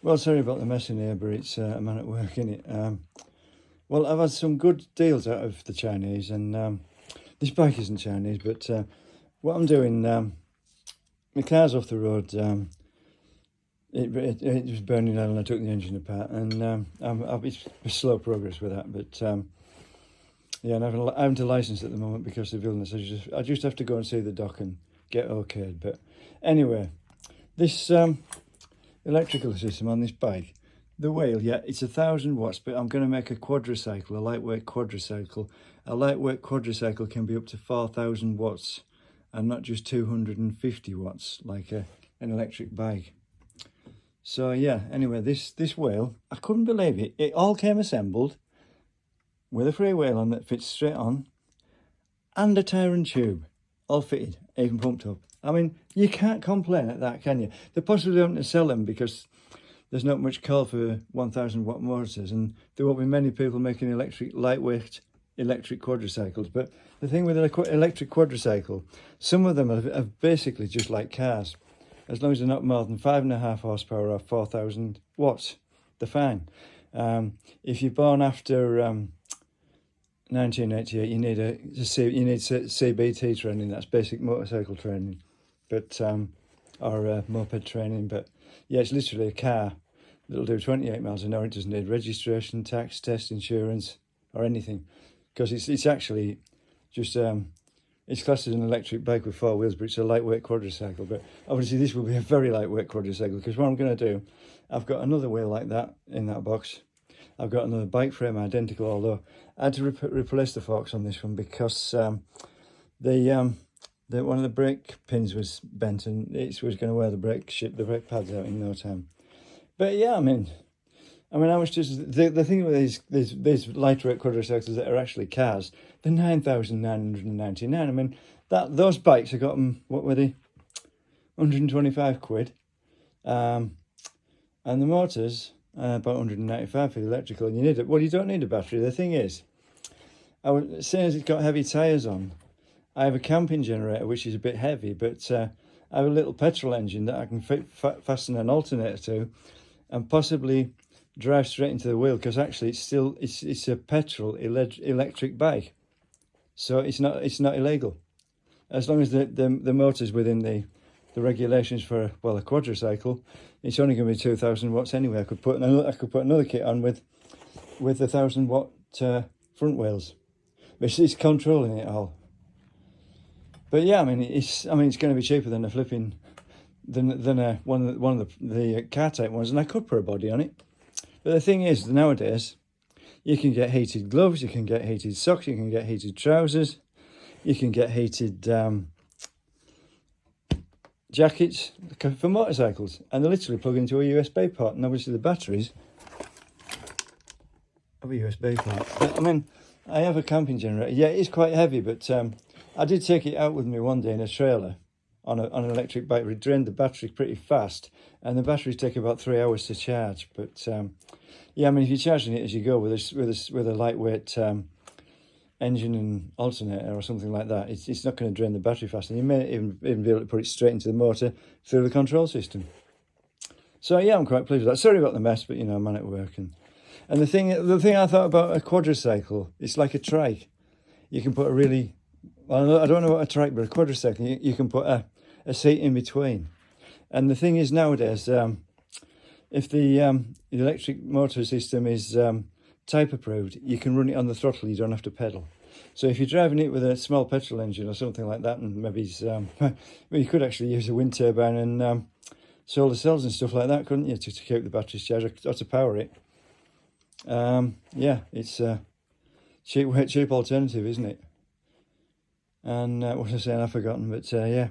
Well, sorry about the mess in here, but it's a man at work, innit? Well, I've had some good deals out of the Chinese, and this bike isn't Chinese, but what I'm doing, my car's off the road. It was burning out, and I took the engine apart, and it's slow progress with that, but yeah, and I haven't a license at the moment because of illness. I just have to go and see the doc and get okayed. But anyway, this electrical system on this bike, the wheel, yeah, it's 1,000 watts, but I'm going to make a quadricycle, a lightweight quadricycle. A lightweight quadricycle can be up to 4,000 watts and not just 250 watts like an electric bike. So yeah, anyway, this wheel, I couldn't believe it. It all came assembled with a free wheel on that fits straight on and a tyre and tube, all fitted, even pumped up. I mean, you can't complain at that, can you? They're possibly going to sell them because there's not much call for 1,000 watt motors, and there won't be many people making lightweight electric quadricycles. But the thing with an electric quadricycle, some of them are basically just like cars. As long as they're not more than 5.5 horsepower or 4,000 watts, they're fine. If you're born after 1988, you need CBT training. That's basic motorcycle training, but or moped training. But yeah, it's literally a car that'll do 28 miles an hour. It doesn't need registration, tax, test, insurance, or anything, because it's actually just it's classed as an electric bike with 4 wheels, but it's a lightweight quadricycle. But obviously this will be a very lightweight quadricycle, because what I'm going to do, I've got another wheel like that in that box. I've got another bike frame identical, although I had to replace the forks on this one because one of the brake pins was bent, and it was going to wear the brake pads out in no time. But yeah, I mean, how much does the thing with these lightweight quadricycles that are actually cars? They're 9,999. I mean, those bikes I got them. What were they? 125 quid. And the motors about 195 for the electrical. And you don't need a battery. The thing is, seeing as it's got heavy tyres on, I have a camping generator which is a bit heavy, but I have a little petrol engine that I can fasten an alternator to, and possibly drive straight into the wheel, because actually it's a petrol electric bike, so it's not illegal as long as the motor's within the regulations for a quadricycle. It's only going to be 2,000 watts anyway. I could put another kit on with 1,000 watt front wheels, but it's controlling it all. But yeah, I mean it's going to be cheaper than one of the car type ones, and I could put a body on it. But the thing is, nowadays, you can get heated gloves, you can get heated socks, you can get heated trousers, you can get heated jackets for motorcycles, and they literally plug into a USB port, and obviously the batteries have a USB port. But, I mean, I have a camping generator. Yeah, it's quite heavy, but I did take it out with me one day in a trailer on an electric bike. It drained the battery pretty fast, and the batteries take about 3 hours to charge. But yeah, I mean, if you're charging it as you go with a lightweight engine and alternator or something like that, it's not going to drain the battery fast, and you may even be able to put it straight into the motor through the control system. So yeah, I'm quite pleased with that. Sorry about the mess, but I'm at work, and the thing I thought about a quadricycle, it's like a trike. You can put I don't know what a trike, but a quadricycle, you can put a seat in between. And the thing is, nowadays, if the electric motor system is type approved, you can run it on the throttle. You don't have to pedal. So if you're driving it with a small petrol engine or something like that, and maybe well, you could actually use a wind turbine and solar cells and stuff like that, couldn't you, to keep the batteries charged or to power it? Yeah, it's a cheap alternative, isn't it? And what was I saying? I've forgotten, but yeah.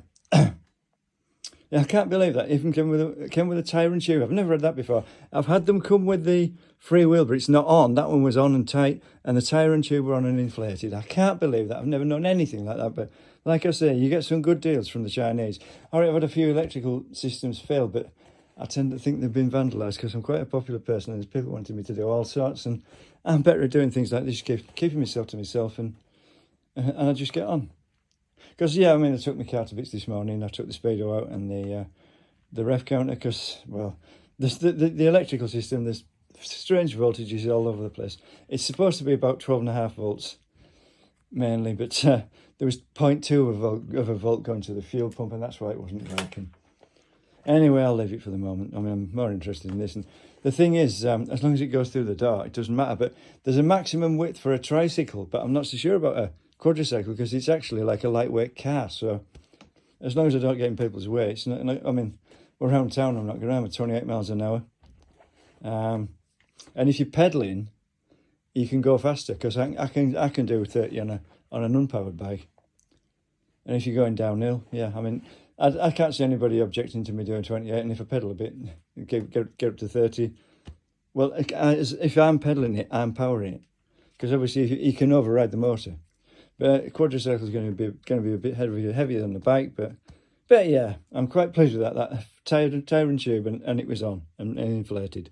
Yeah, I can't believe that. Even came with a tyre and tube. I've never had that before. I've had them come with the free wheel, but it's not on. That one was on and tight, and the tyre and tube were on and inflated. I can't believe that. I've never known anything like that. But like I say, you get some good deals from the Chinese. All right, I've had a few electrical systems fail, but I tend to think they've been vandalised because I'm quite a popular person, and there's people wanting me to do all sorts, and I'm better at doing things like this, keeping myself to myself, and I just get on. Because, yeah, I mean, I took my car to bits this morning. I took the speedo out and the ref counter because, well, The electrical system, there's strange voltages all over the place. It's supposed to be about 12.5 volts mainly, but there was 0.2 of a volt going to the fuel pump, and that's why it wasn't working. Anyway, I'll leave it for the moment. I mean, I'm more interested in this. And the thing is, as long as it goes through the door, it doesn't matter. But there's a maximum width for a tricycle, but I'm not so sure about a quadricycle because it's actually like a lightweight car. So as long as I don't get in people's way, it's not, I mean, around town I'm not going around with 28 miles an hour. And if you're pedaling, you can go faster because I can do 30 on an unpowered bike. And if you're going downhill, yeah, I mean, I can't see anybody objecting to me doing 28, and if I pedal a bit, get up to 30. Well, if I'm pedaling it, I'm powering it, because obviously you can override the motor. But a quadricycle is going to be a bit heavier than the bike, but yeah, I'm quite pleased with that. That tire and tube, and it was on and inflated.